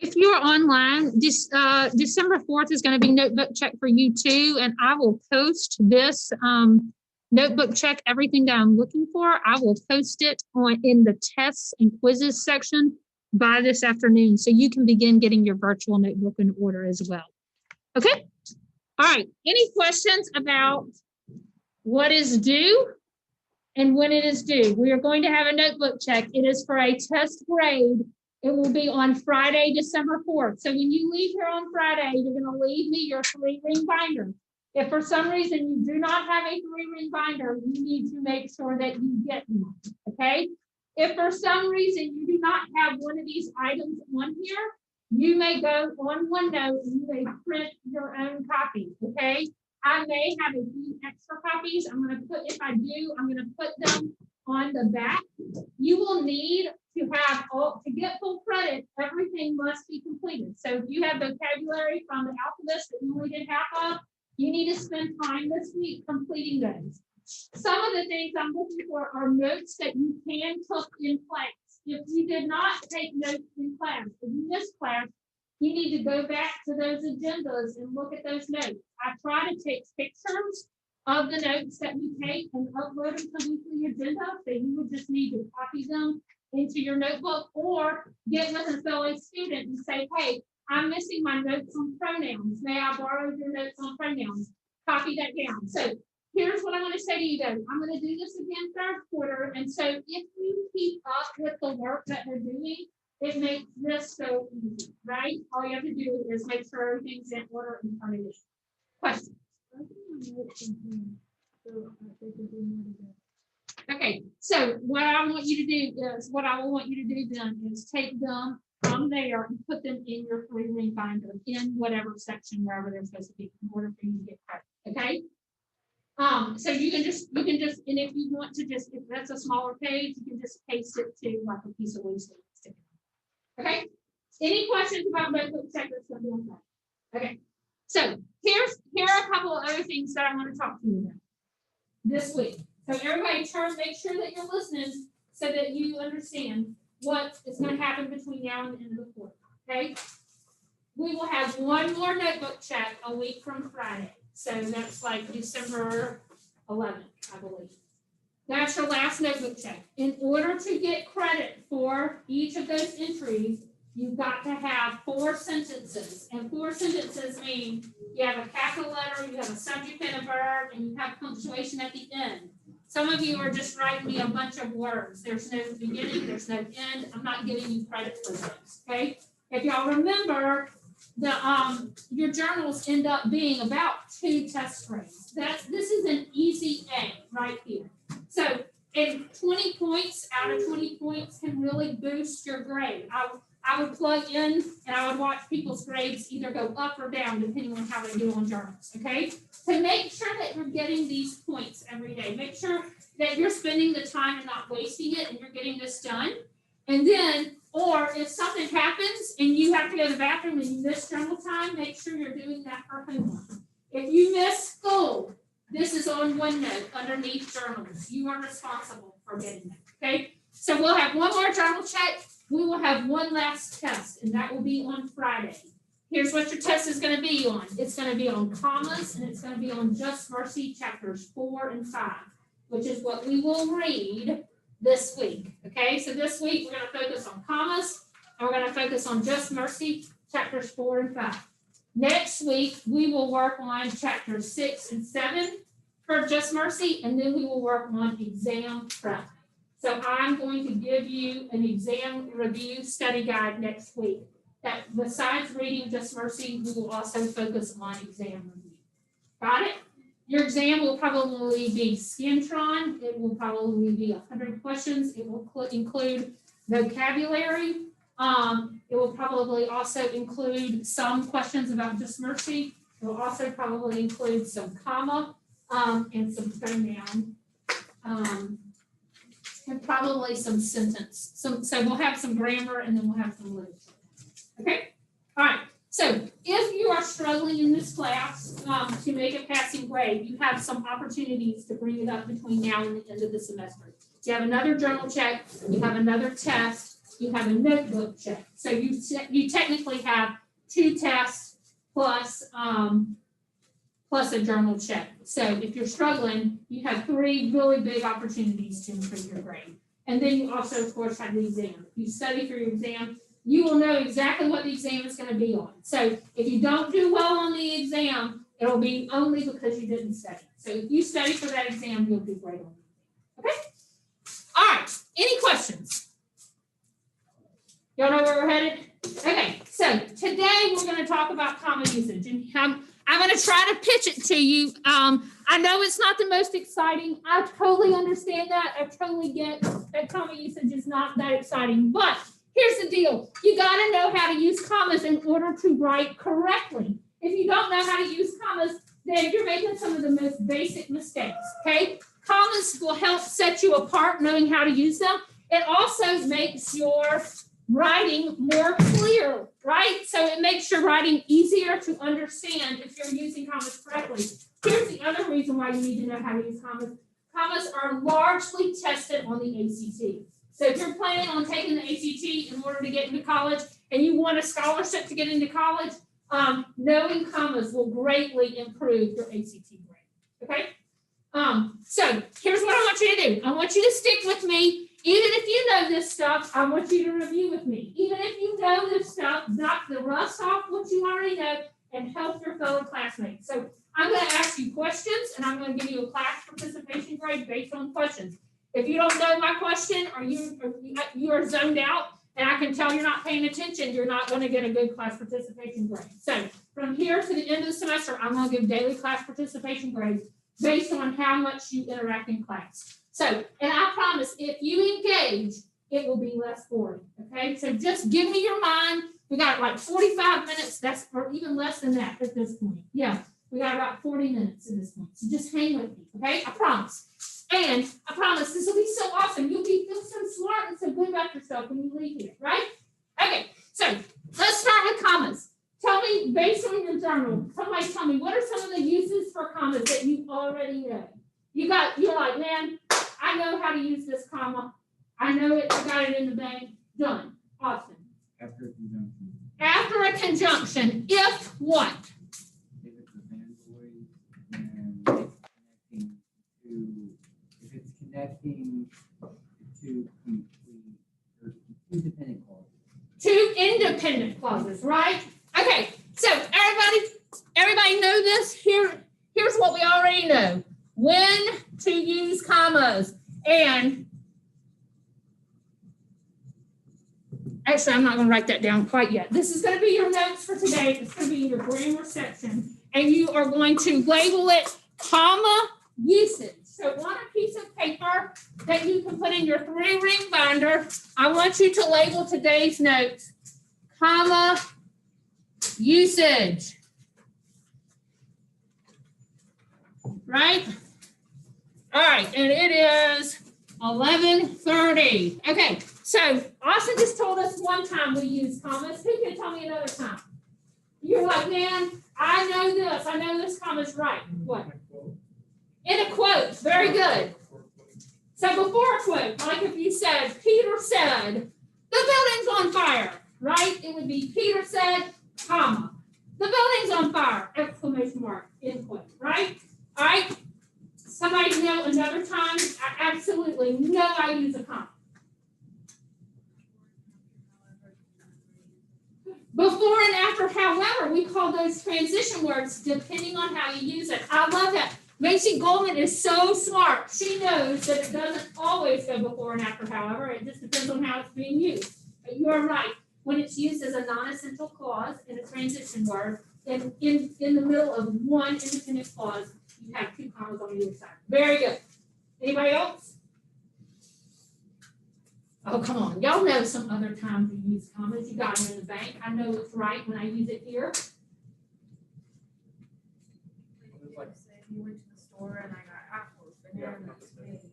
If you're online, this December 4th is going to be notebook check for you too, and I will post this notebook check, everything that I'm looking for. I will post it in the tests and quizzes section by this afternoon, so you can begin getting your virtual notebook in order as well. Okay. All right. Any questions about what is due and when it is due? We are going to have a notebook check. It is for a test grade. It will be on Friday, December 4th. So when you leave here on Friday, you're going to leave me your 3-ring binder. If for some reason you do not have a 3-ring binder, you need to make sure that you get one, okay? If for some reason you do not have one of these items on here, you may go on OneNote and you may print your own copy, okay? I may have a few extra copies. I'm going to put, if I do, I'm going to put them on the back. You will need to have to get full credit, everything must be completed. So if you have vocabulary from the alphabets that you only did half of, you need to spend time this week completing those. Some of the things I'm looking for are notes that you can take in class. If you did not take notes in class, if you missed class, you need to go back to those agendas and look at those notes. I try to take pictures of the notes that we take and upload them to weekly agenda. So you would just need to copy them into your notebook or get with a fellow student and say, hey, I'm missing my notes on pronouns. May I borrow your notes on pronouns? Copy that down. So here's what I'm going to say to you guys. I'm going to do this again third quarter. And so if you keep up with the work that we're doing, it makes this so easy, right? All you have to do is make sure everything's in order in front of you. Questions? Okay, so what I want you to do is, what I will want you to do then is take them from there and put them in your 3-ring binder in whatever section, wherever they're supposed to be, in order for you to get credit, okay? So you can just, and if you want to just, if that's a smaller page, you can just paste it to like a piece of waste. Okay, any questions about notebook checkers? Okay, so here are a couple of other things that I want to talk to you about this week. So everybody make sure that you're listening so that you understand what is going to happen between now and the end of the quarter, okay? We will have one more notebook check a week from Friday. So that's like December 11th, I believe. That's your last notebook check. In order to get credit for each of those entries, you've got to have 4 sentences. And 4 sentences mean you have a capital letter, you have a subject and a verb, and you have punctuation at the end. Some of you are just writing me a bunch of words. There's no beginning, there's no end. I'm not giving you credit for those, okay? If y'all remember, your journals end up being about 2 test grades. This is an easy A right here. So, and 20 points out of 20 points can really boost your grade. I would plug in and I would watch people's grades either go up or down depending on how they do on journals, okay? So make sure that you're getting these points every day. Make sure that you're spending the time and not wasting it and you're getting this done. And then, or if something happens and you have to go to the bathroom and you miss journal time, make sure you're doing that for homework. If you miss school, this is on OneNote underneath journals. You are responsible for getting that, okay? So we'll have one more journal check. We will have one last test, and that will be on Friday. Here's what your test is going to be on. It's going to be on commas, and it's going to be on Just Mercy chapters 4 and 5, which is what we will read this week, okay? So this week, we're going to focus on commas, and we're going to focus on Just Mercy chapters 4 and 5. Next week, we will work on chapters 6 and 7 for Just Mercy, and then we will work on exam prep. So I'm going to give you an exam review study guide next week. That besides reading Just Mercy, we will also focus on exam review. Got it? Your exam will probably be Scantron. It will probably be 100 questions. It will include vocabulary. It will probably also include some questions about Just Mercy. It will also probably include some comma and some pronoun. And probably some sentence. So we'll have some grammar and then we'll have some literature. Okay? All right. So if you are struggling in this class to make a passing grade, you have some opportunities to bring it up between now and the end of the semester. You have another journal check. You have another test. you have a notebook check. So you technically have 2 tests plus plus a journal check. So if you're struggling, you have 3 really big opportunities to improve your grade. And then you also, of course, have the exam. If you study for your exam, you will know exactly what the exam is going to be on. So if you don't do well on the exam, it'll be only because you didn't study. So if you study for that exam, you'll do great on it. Okay? All right. Any questions? Y'all know where we're headed? Okay. So today we're going to talk about comma usage. And I'm going to try to pitch it to you. I know it's not the most exciting. I totally understand that. I totally get that comma usage is not that exciting. But here's the deal. You got to know how to use commas in order to write correctly. If you don't know how to use commas, then you're making some of the most basic mistakes, okay? Commas will help set you apart knowing how to use them. It also makes your writing more clear, right? So it makes your writing easier to understand if you're using commas correctly. Here's the other reason why you need to know how to use commas. Commas are largely tested on the ACT. So if you're planning on taking the ACT in order to get into college and you want a scholarship to get into college, knowing commas will greatly improve your ACT grade, okay? So here's what I want you to do. I want you to stick with me. Even if you know this stuff, I want you to review with me. Even if you know this stuff, knock the rust off what you already know and help your fellow classmates. So I'm going to ask you questions and I'm going to give you a class participation grade based on questions. If you don't know my question or you are zoned out and I can tell you're not paying attention, you're not going to get a good class participation grade. So from here to the end of the semester, I'm going to give daily class participation grades based on how much you interact in class. So, and I promise, if you engage, it will be less boring, okay? So just give me your mind. We got like 45 minutes, or even less than that at this point. Yeah, we got about 40 minutes at this point. So just hang with me, okay? I promise. And I promise this will be so awesome. You'll feel so smart and so good about yourself when you leave here, right? Okay, so let's start with commas. Tell me, based on your journal, somebody tell me, what are some of the uses for commas that you already know? You're like, man, I know how to use this comma. I know it, I got it in the bank. Done. Awesome. After a conjunction. After a conjunction, if what? If it's a fanboy and it's connecting to complete or two dependent clauses. 2 independent clauses, right? Okay, so everybody know this? Here's what we already know. When to use commas. And actually, I'm not going to write that down quite yet. This is going to be your notes for today. It's going to be in your grammar section. And you are going to label it comma usage. So on a piece of paper that you can put in your 3-ring binder, I want you to label today's notes comma usage. Right? All right, and it is 11:30. Okay, so Austin just told us one time we use commas. Who can tell me another time? You're like, man, I know this. I know this comma's right. What? In a quote. Very good. So before a quote, like if you said, Peter said, the building's on fire, right? It would be Peter said, comma. The building's on fire, exclamation mark, end quote, right? All right. Somebody know another time? I absolutely know I use a comma. Before and after, however, we call those transition words depending on how you use it. I love that. Macy Goldman is so smart. She knows that it doesn't always go before and after, however. It just depends on how it's being used. But you are right. When it's used as a non-essential clause in a transition word, in the middle of one independent clause, you have 2 commas on either side. Very good. Anybody else? Oh, come on. Y'all know some other times you use commas. You got them in the bank. I know it's right when I use it here. You went to the store and I got apples, bananas,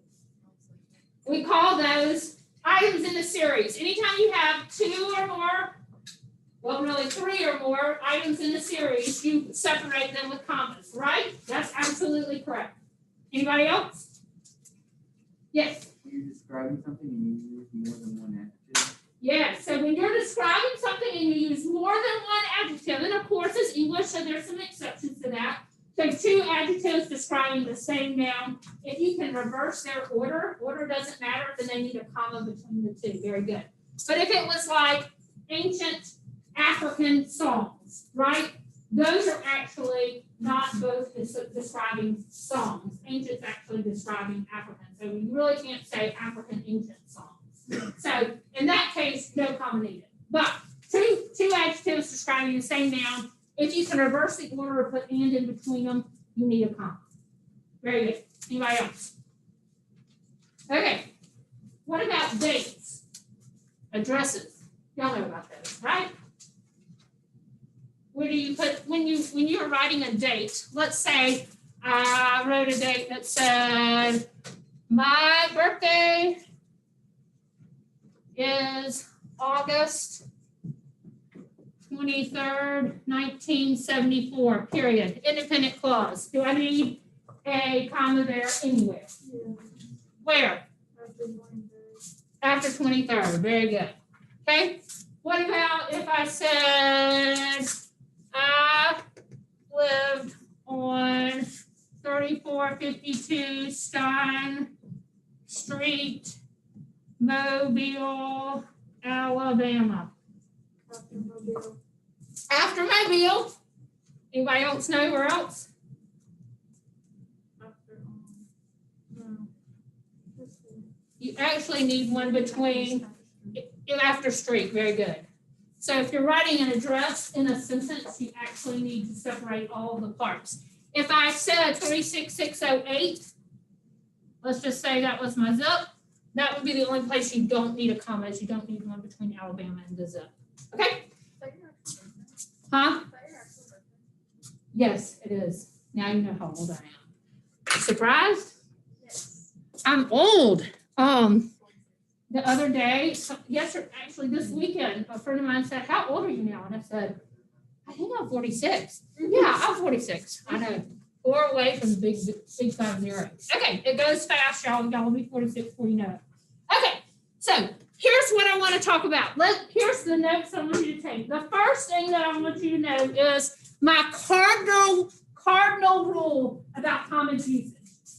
We call those items in a series. Anytime you have 2 or more, well, really 3 or more items in a series, you separate them with commas, right? That's absolutely correct. Anybody else? Yes. When you're describing something and you use more than one adjective, Yeah, so when you're describing something and you use more than one adjective, and of course it's English, so there's some exceptions to that. So two adjectives describing the same noun, if you can reverse their order doesn't matter, then they need a comma between the two. Very good. But if it was like ancient African songs, right? Those are actually not both describing songs. Ancient's actually describing African. So you really can't say African ancient songs. So in that case, no comma needed. But two adjectives describing the same noun, if you can reverse the order or put and in between them, you need a comma. Very good. Anybody else? Okay. What about dates? Addresses. Y'all know about those, right? Where do you put when you're writing a date? Let's say I wrote a date that said my birthday is August 23rd, 1974, period. Independent clause. Do I need a comma there anywhere? Yeah. Where? After 23rd. Very good. Okay. What about if I said I lived on 3452 Stein Street, Mobile, Alabama. After Mobile. Anybody else know where else? You actually need one between after street. Very good. So if you're writing an address in a sentence, you actually need to separate all the parts. If I said 36608, let's just say that was my zip. That would be the only place you don't need a comma, is you don't need one between Alabama and the zip. Okay? Huh? Yes, it is. Now you know how old I am. Surprised? Yes. I'm old. The other day, actually this weekend, a friend of mine said, "How old are you now?" And I said, "I think I'm 46. Yeah, I'm 46. I know. 4 away from the big 50. Okay, it goes fast, y'all. Y'all will be 46 before you know it. Okay, so here's what I want to talk about. Here's the notes I want you to take. The first thing that I want you to know is my cardinal rule about common usage.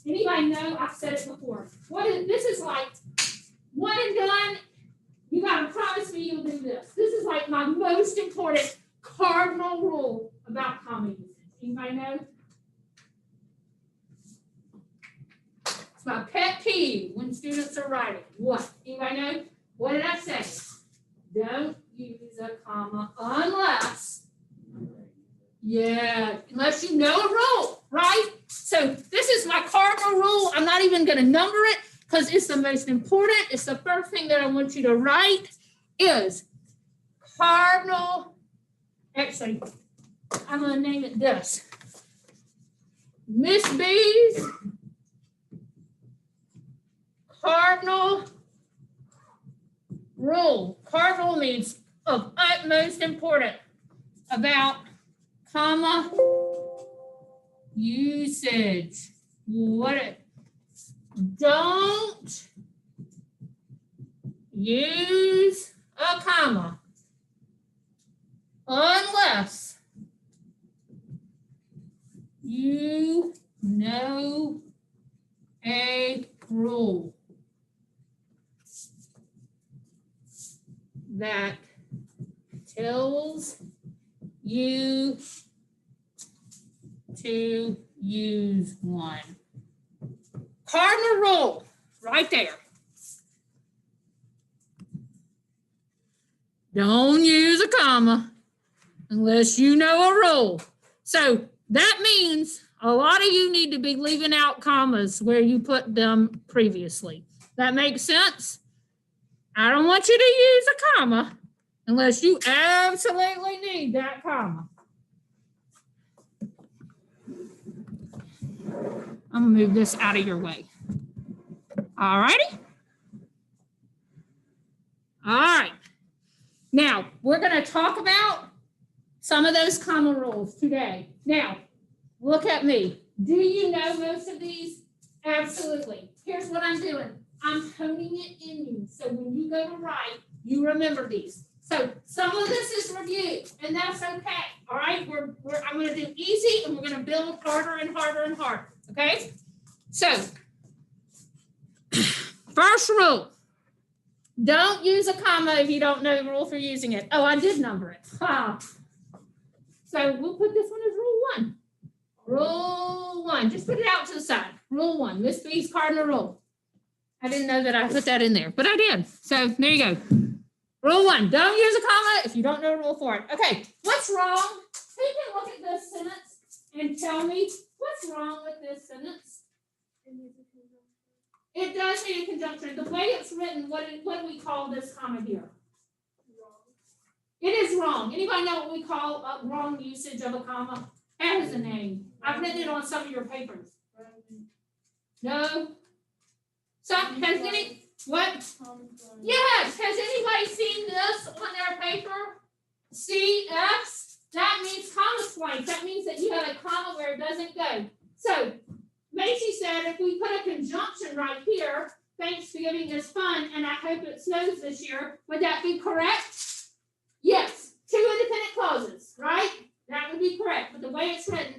Anybody know? I've said it before. This is like one and done. You gotta promise me you'll do this. This is like my most important cardinal rule about common usage. Anybody know? It's my pet peeve when students are writing. What? Anybody know? What did I say? Don't use a comma unless you know a rule, right? So this is my cardinal rule. I'm not even gonna number it because it's the most important. It's the first thing that I want you to write is cardinal. Actually, I'm gonna name it this. Miss B's cardinal rule. Cardinal means of utmost importance about comma usage. Don't use a comma unless you know a rule that tells you to use one. Cardinal rule, right there. Don't use a comma unless you know a rule. So that means a lot of you need to be leaving out commas where you put them previously. That makes sense? I don't want you to use a comma unless you absolutely need that comma. I'm gonna move this out of your way. All righty. All right. Now, we're gonna talk about some of those comma rules today. Now, look at me. Do you know most of these? Absolutely. Here's what I'm doing. I'm honing it in you. So when you go to write, You remember these. So some of this is reviewed, and that's okay. All right, I'm gonna do easy, and we're gonna build harder and harder and harder. Okay. So first rule: don't use a comma if you don't know the rule for using it. Oh, I did number it. Ah. So we'll put this one as rule 1. Rule 1. Just put it out to the side. Rule 1. Miss B's cardinal rule. I didn't know that I put that in there, but I did. So there you go. Rule 1. Don't use a comma if you don't know a rule for it. Okay. What's wrong? Who can look at this sentence and tell me what's wrong with this sentence? It does need a conjunction. The way it's written, what do we call this comma here? It is wrong. Anybody know what we call a wrong usage of a comma? That is a name. I've written it on some of your papers. No? Some, has any, what? Yes, has anybody seen this on their paper? CX? That means comma splice. That means that you have a comma where it doesn't go. So, Macy said if we put a conjunction right here, Thanksgiving is fun, and I hope it snows this year, would that be correct? Yes. 2 independent clauses, right? That would be correct. But the way it's written,